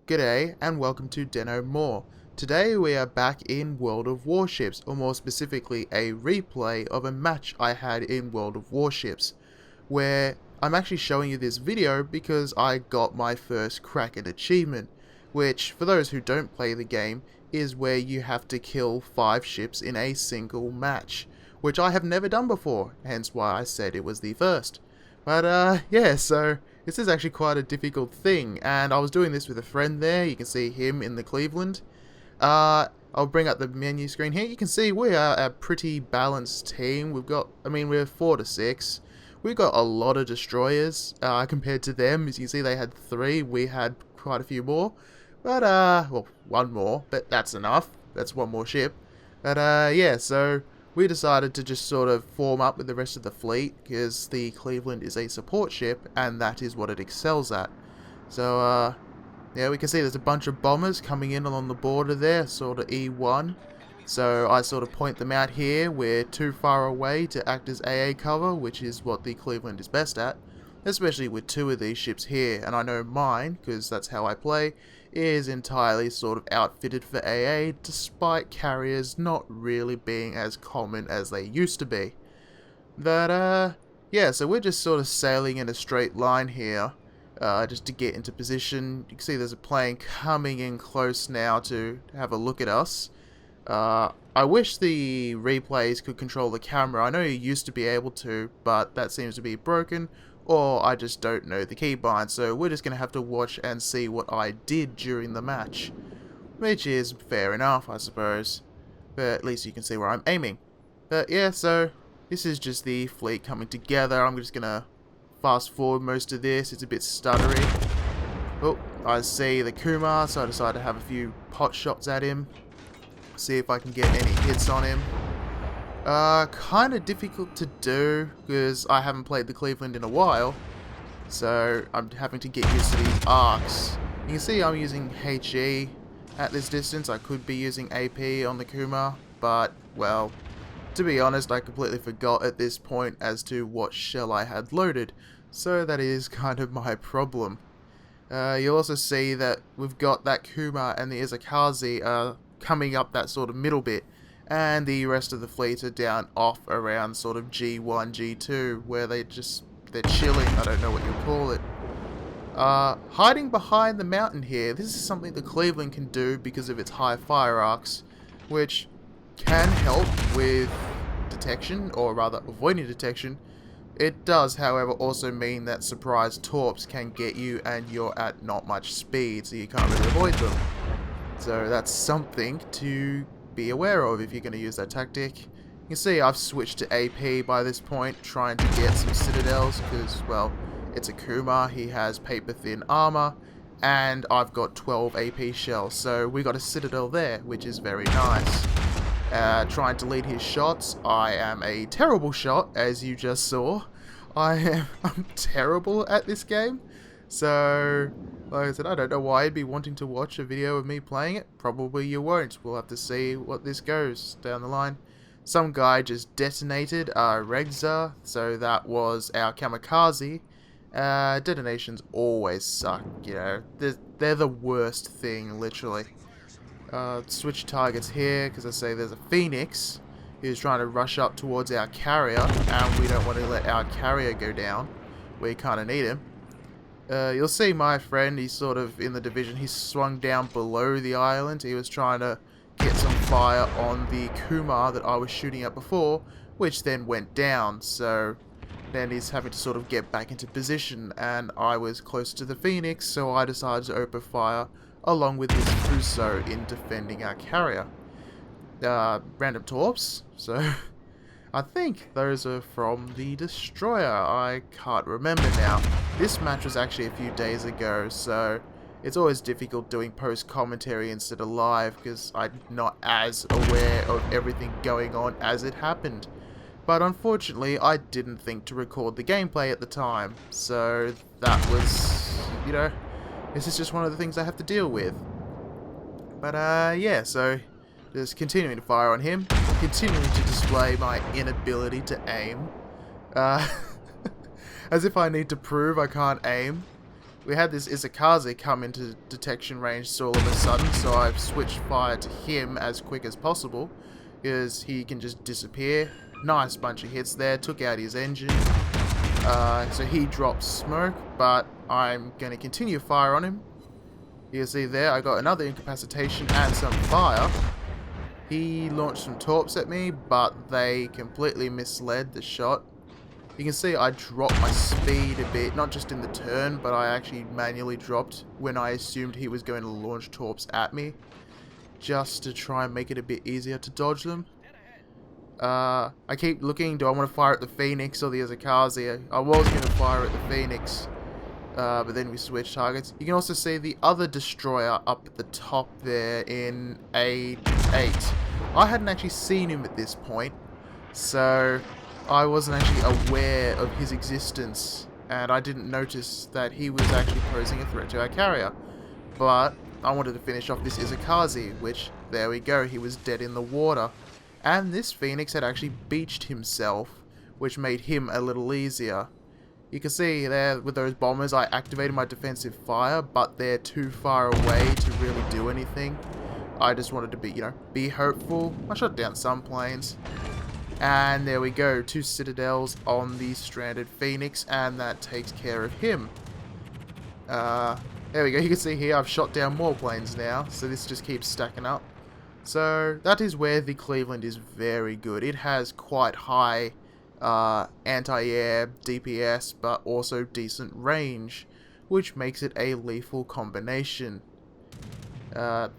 G'day and welcome to Deno MAW. Today we are back in World of Warships, or more specifically a replay of a match I had in World of Warships, where I'm actually showing you this video because I got my first Kraken achievement, which for those who don't play the game is where you have to kill 5 ships in a single match, which I have never done before, hence why I said it was the first. But yeah, so this is actually quite a difficult thing, and I was doing this with a friend there. You can see him in the Cleveland. I'll bring up the menu screen here. You can see we are a pretty balanced team. We're 4 to 6. We've got a lot of destroyers compared to them. As you can see, they had 3. We had quite a few more. But, well, 1 more, but that's enough. That's 1 more ship. But, yeah, so we decided to just sort of form up with the rest of the fleet because the Cleveland is a support ship and that is what it excels at. So, yeah, we can see there's a bunch of bombers coming in along the border there, sort of E1. So I sort of point them out here. We're too far away to act as AA cover, which is what the Cleveland is best at, especially with 2 of these ships here. And I know mine, because that's how I play, is entirely sort of outfitted for AA, despite carriers not really being as common as they used to be. But, yeah, so we're just sort of sailing in a straight line here, just to get into position. You can see there's a plane coming in close now to have a look at us. I wish the replays could control the camera. I know you used to be able to, but that seems to be broken, or I just don't know the keybind, so we're just going to have to watch and see what I did during the match. Which is fair enough, I suppose. But at least you can see where I'm aiming. But yeah, so this is just the fleet coming together. I'm just going to fast forward most of this. It's a bit stuttery. Oh, I see the Kumar, so I decided to have a few pot shots at him. See if I can get any hits on him. Kind of difficult to do because I haven't played the Cleveland in a while, so I'm having to get used to these arcs. You can see I'm using HE at this distance. I could be using AP on the Kuma, but, well, to be honest, I completely forgot at this point as to what shell I had loaded, so that is kind of my problem. You'll also see that we've got that Kuma and the Izakazi coming up that sort of middle bit, and the rest of the fleet are down off around sort of G1, G2, where they're chilling, I don't know what you call it. Hiding behind the mountain here, this is something the Cleveland can do because of its high fire arcs, which can help with detection, or rather avoiding detection. It does, however, also mean that surprise torps can get you and you're at not much speed, so you can't really avoid them. So that's something to be aware of if you're going to use that tactic. You can see I've switched to AP by this point, trying to get some citadels, because, well, it's a Kuma, he has paper thin armor, and I've got 12 AP shells, so we got a citadel there, which is very nice. Trying to lead his shots, I am a terrible shot, as you just saw. I'm terrible at this game, so like I said, I don't know why you'd be wanting to watch a video of me playing it. Probably you won't. We'll have to see what this goes down the line. Some guy just detonated Regza, so that was our kamikaze. Detonations always suck, you know. They're the worst thing, literally. Switch targets here, because I say there's a Phoenix who's trying to rush up towards our carrier, and we don't want to let our carrier go down. We kind of need him. You'll see my friend, he's sort of in the division, he's swung down below the island. He was trying to get some fire on the Kumar that I was shooting at before, which then went down, so then he's having to sort of get back into position, and I was close to the Phoenix, so I decided to open fire along with his Fuso in defending our carrier. Random torps, so I think those are from the destroyer. I can't remember now. This match was actually a few days ago, so it's always difficult doing post-commentary instead of live because I'm not as aware of everything going on as it happened. But unfortunately, I didn't think to record the gameplay at the time, so that was, you know, this is just one of the things I have to deal with. But yeah, so just continuing to fire on him, continuing to display my inability to aim. As if I need to prove I can't aim. we had this Izakaze come into detection range so all of a sudden, so I've switched fire to him as quick as possible, because he can just disappear. Nice bunch of hits there, took out his engine. So he drops smoke, but I'm going to continue fire on him. You can see there, I got another incapacitation and some fire. He launched some torps at me, but they completely misled the shot. You can see I dropped my speed a bit, not just in the turn, but I actually manually dropped when I assumed he was going to launch torps at me, just to try and make it a bit easier to dodge them. I keep looking, do I want to fire at the Phoenix or the Izakaze? I was going to fire at the Phoenix, but then we switched targets. You can also see the other destroyer up at the top there in A8. I hadn't actually seen him at this point, so I wasn't actually aware of his existence, and I didn't notice that he was actually posing a threat to our carrier. But I wanted to finish off this Izakaze, which, there we go, he was dead in the water. And this Phoenix had actually beached himself, which made him a little easier. You can see there with those bombers I activated my defensive fire, but they're too far away to really do anything. I just wanted to be, be hopeful. I shot down some planes. And there we go, 2 citadels on the stranded Phoenix, and that takes care of him. There we go, you can see here I've shot down more planes now, so this just keeps stacking up. So that is where the Cleveland is very good. It has quite high anti-air DPS, but also decent range, which makes it a lethal combination.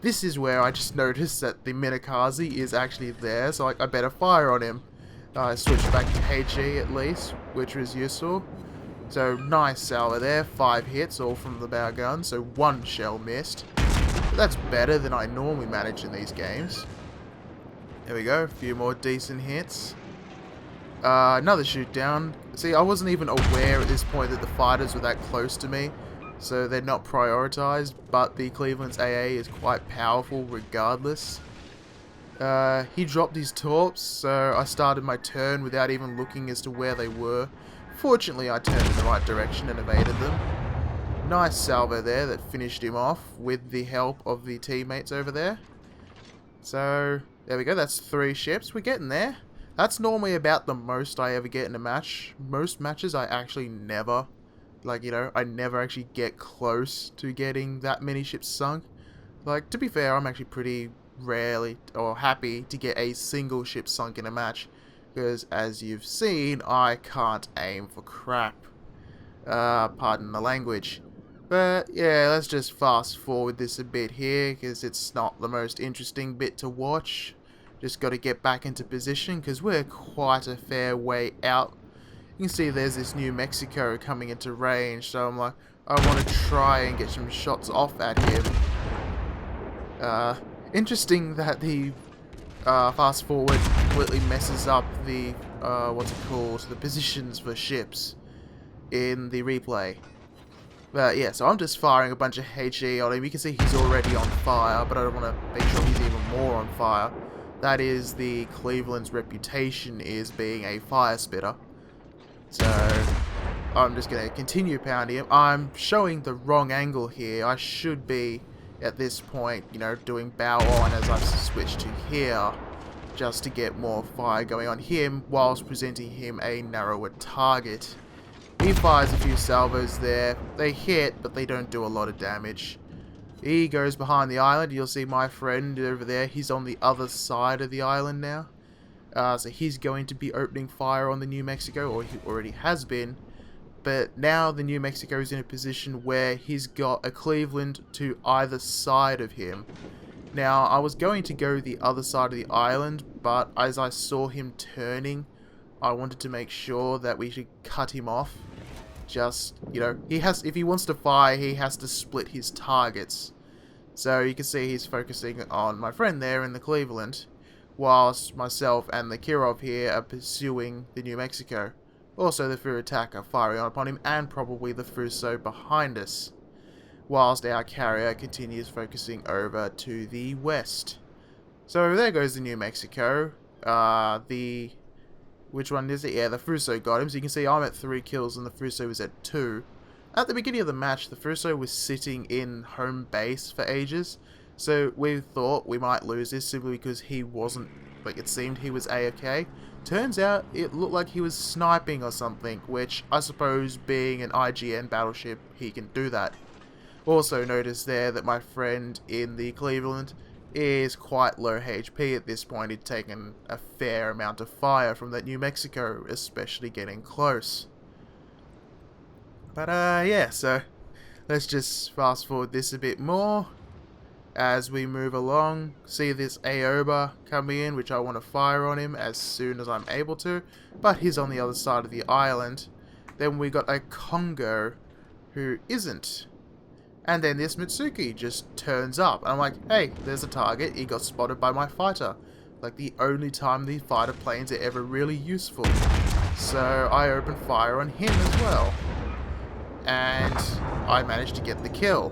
This is where I just noticed that the Minakaze is actually there, so I better fire on him. I switched back to HE at least, which was useful. So nice salvo there, 5 hits, all from the bow gun, so 1 shell missed. But that's better than I normally manage in these games. There we go, a few more decent hits. Another shoot down. See, I wasn't even aware at this point that the fighters were that close to me, so they're not prioritized, but the Cleveland's AA is quite powerful regardless. He dropped his torps, so I started my turn without even looking as to where they were. Fortunately, I turned in the right direction and evaded them. Nice salvo there that finished him off with the help of the teammates over there. So, there we go, that's 3 ships. We're getting there. That's normally about the most I ever get in a match. Most matches I actually never, I never actually get close to getting that many ships sunk. Like, to be fair, I'm actually pretty rarely or happy to get a single ship sunk in a match, because as you've seen, I can't aim for crap. Pardon the language. But yeah, let's just fast forward this a bit here, because it's not the most interesting bit to watch. Just got to get back into position, because we're quite a fair way out. You can see there's this New Mexico coming into range, so I'm like, I want to try and get some shots off at him. Interesting that the fast forward completely messes up the, the positions for ships in the replay. But yeah, so I'm just firing a bunch of HE on him. You can see he's already on fire, but I don't want to make sure he's even more on fire. That is the Cleveland's reputation, is being a fire spitter. So I'm just going to continue pounding him. I'm showing the wrong angle here. I should be, at this point, doing bow on as I've switched to here, just to get more fire going on him, whilst presenting him a narrower target. He fires a few salvos there. They hit, but they don't do a lot of damage. He goes behind the island. You'll see my friend over there. He's on the other side of the island now. So he's going to be opening fire on the New Mexico, or he already has been. But now the New Mexico is in a position where he's got a Cleveland to either side of him. Now, I was going to go the other side of the island, but as I saw him turning, I wanted to make sure that we should cut him off. Just, if he wants to fire, he has to split his targets. So you can see he's focusing on my friend there in the Cleveland, whilst myself and the Kirov here are pursuing the New Mexico. Also, the Fu attack are firing upon him, and probably the Fuso behind us, whilst our carrier continues focusing over to the west. So there goes the New Mexico. Which one is it? Yeah, the Fuso got him. So you can see I'm at 3 kills and the Fuso is at 2. At the beginning of the match, the Fuso was sitting in home base for ages, so we thought we might lose this simply because he wasn't, like it seemed he was AFK. Turns out it looked like he was sniping or something, which I suppose being an IGN battleship, he can do that. Also notice there that my friend in the Cleveland is quite low HP at this point. He'd taken a fair amount of fire from that New Mexico, especially getting close. But yeah, so let's just fast forward this a bit more as we move along. See this Aoba coming in, which I want to fire on him as soon as I'm able to, but he's on the other side of the island. Then we got a Congo who isn't. And then this Mitsuki just turns up. And I'm like, hey, there's a target. He got spotted by my fighter. Like the only time the fighter planes are ever really useful. So I open fire on him as well. And I managed to get the kill.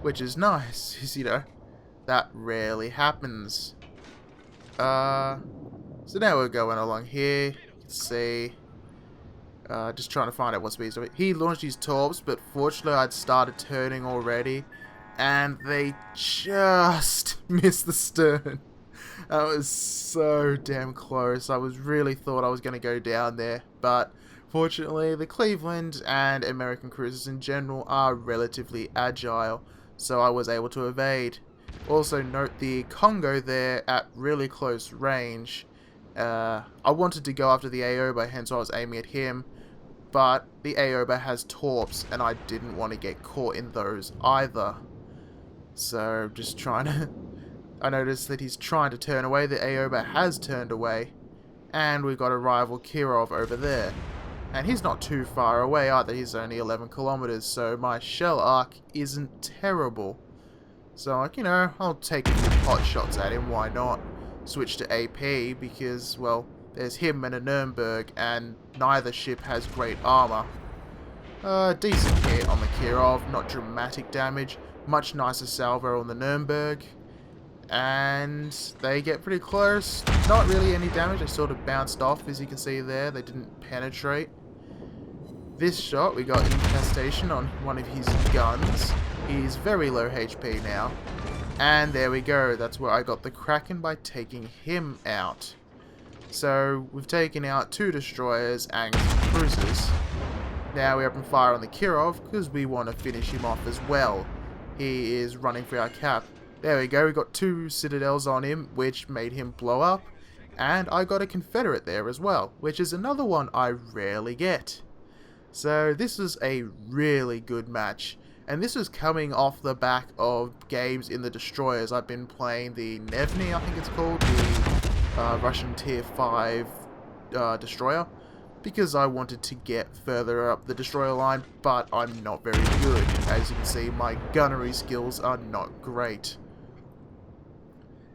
Which is nice, because, you know, that rarely happens. So now we're going along here. You can see... just trying to find out what speed. He launched his torps, but fortunately I'd started turning already, and they just missed the stern. That was so damn close. I was really thought I was going to go down there, but fortunately the Cleveland and American cruisers in general are relatively agile, so I was able to evade. Also note the Congo there at really close range. I wanted to go after the Aoba, hence I was aiming at him. But the Aoba has torps, and I didn't want to get caught in those either. So, just trying to... I noticed that he's trying to turn away. The Aoba has turned away. And we got a rival Kirov over there. And he's not too far away either. He's only 11 kilometers, so my shell arc isn't terrible. So, like, you know, I'll take a few pot shots at him. Why not? Switch to AP because, well... there's him and a Nuremberg, and neither ship has great armor. Decent hit on the Kirov, not dramatic damage. Much nicer salvo on the Nuremberg. And they get pretty close. Not really any damage, they sort of bounced off, as you can see there. They didn't penetrate. This shot, we got infestation on one of his guns. He's very low HP now. And there we go, that's where I got the Kraken by taking him out. So, we've taken out 2 destroyers and cruisers. Now we open fire on the Kirov, because we want to finish him off as well. He is running for our cap. There we go, we got 2 citadels on him, which made him blow up. And I got a Confederate there as well, which is another one I rarely get. So, this was a really good match. And this was coming off the back of games in the destroyers. I've been playing the Nevny, I think it's called, the Russian tier 5 destroyer, because I wanted to get further up the destroyer line, but I'm not very good. As you can see, my gunnery skills are not great.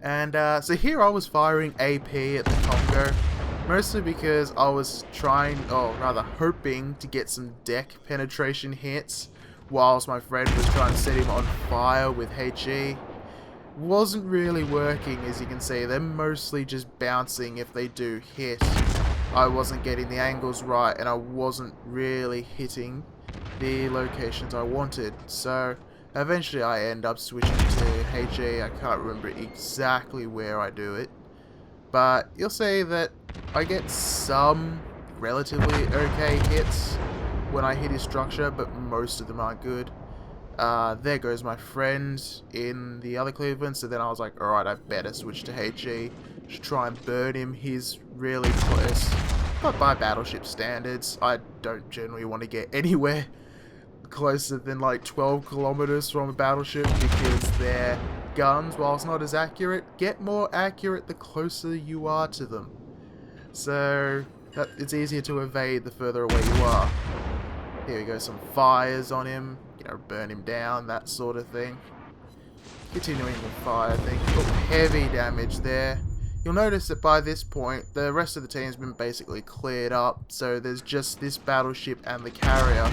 And so here I was firing AP at the Congo, mostly because I was trying, or rather hoping, to get some deck penetration hits, whilst my friend was trying to set him on fire with HE. Wasn't really working, as you can see. They're mostly just bouncing if they do hit. I wasn't getting the angles right, and I wasn't really hitting the locations I wanted. So eventually I end up switching to HE. I can't remember exactly where I do it, but you'll see that I get some relatively okay hits when I hit his structure, but most of them aren't good. There goes my friend in the other Cleveland, so then I was like, alright, I better switch to HE to try and burn him. He's really close, but by battleship standards, I don't generally want to get anywhere closer than like 12 kilometers from a battleship, because their guns, whilst not as accurate, get more accurate the closer you are to them. So, it's easier to evade the further away you are. Here we go, some fires on him. You know, burn him down, that sort of thing. Continuing the fire thing. Oh, heavy damage there. You'll notice that by this point, the rest of the team's been basically cleared up, so there's just this battleship and the carrier.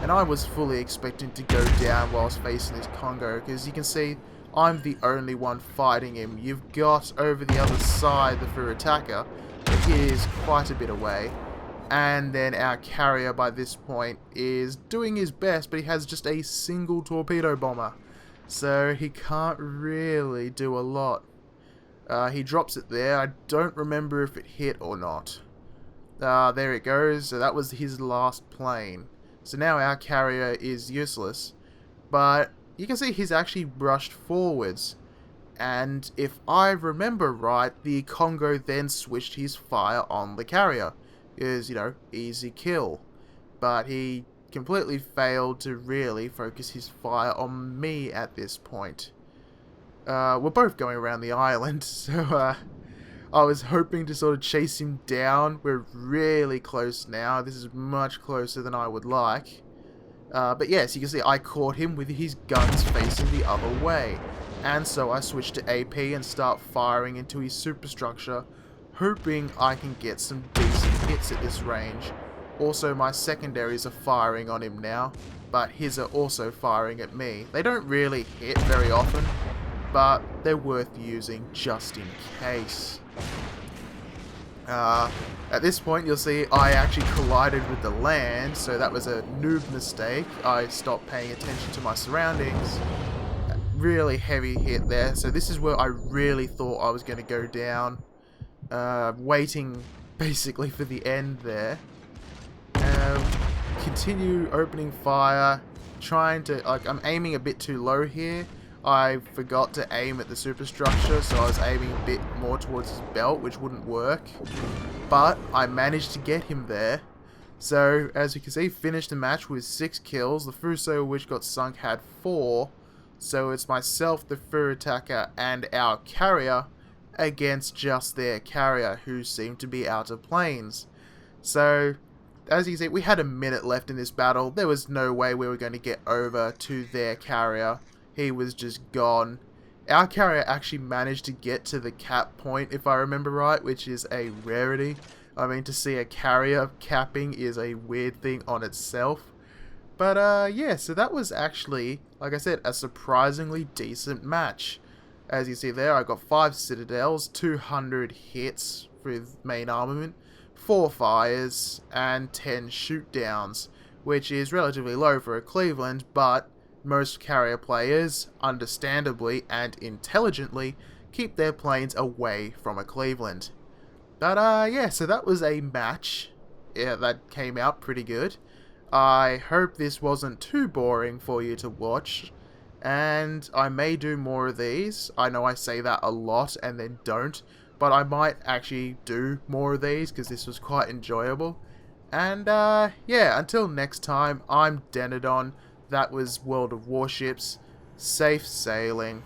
And I was fully expecting to go down whilst facing this Congo, because you can see I'm the only one fighting him. You've got over the other side the Fuhrer attacker, but he is quite a bit away. And then our carrier by this point is doing his best, but he has just a single torpedo bomber. So he can't really do a lot. He drops it there. I don't remember if it hit or not. There it goes. So that was his last plane. So now our carrier is useless. But you can see he's actually rushed forwards. And if I remember right, the Congo then switched his fire on the carrier. Is, you know, easy kill. But he completely failed to really focus his fire on me at this point. We're both going around the island, so I was hoping to sort of chase him down. We're really close now. This is much closer than I would like. But yes, you can see I caught him with his guns facing the other way. And so I switched to AP and start firing into his superstructure, hoping I can get some decent hits at this range. Also, my secondaries are firing on him now, but his are also firing at me. They don't really hit very often, but they're worth using just in case. At this point, you'll see I actually collided with the land, so that was a noob mistake. I stopped paying attention to my surroundings. Really heavy hit there, so this is where I really thought I was going to go down. Waiting basically for the end there. Continue opening fire, trying to, like, I'm aiming a bit too low here. I forgot to aim at the superstructure, so I was aiming a bit more towards his belt, which wouldn't work. But I managed to get him there. So, as you can see, finished the match with 6 kills. The Fuso, which got sunk, had 4. So it's myself, the Fur Attacker, and our carrier against just their carrier, who seemed to be out of planes. So, as you can see, we had a minute left in this battle. There was no way we were going to get over to their carrier. He was just gone. Our carrier actually managed to get to the cap point, if I remember right, which is a rarity. I mean, to see a carrier capping is a weird thing on itself. But yeah, so that was actually, like I said, a surprisingly decent match. As you see there, I got 5 citadels, 200 hits with main armament, 4 fires, and 10 shoot downs, which is relatively low for a Cleveland, but most carrier players, understandably and intelligently, keep their planes away from a Cleveland. But yeah, so that was a match. Yeah, that came out pretty good. I hope this wasn't too boring for you to watch, and I may do more of these. I know I say that a lot and then don't, but I might actually do more of these because this was quite enjoyable. And yeah, until next time, I'm Denodon. That was World of Warships. Safe sailing.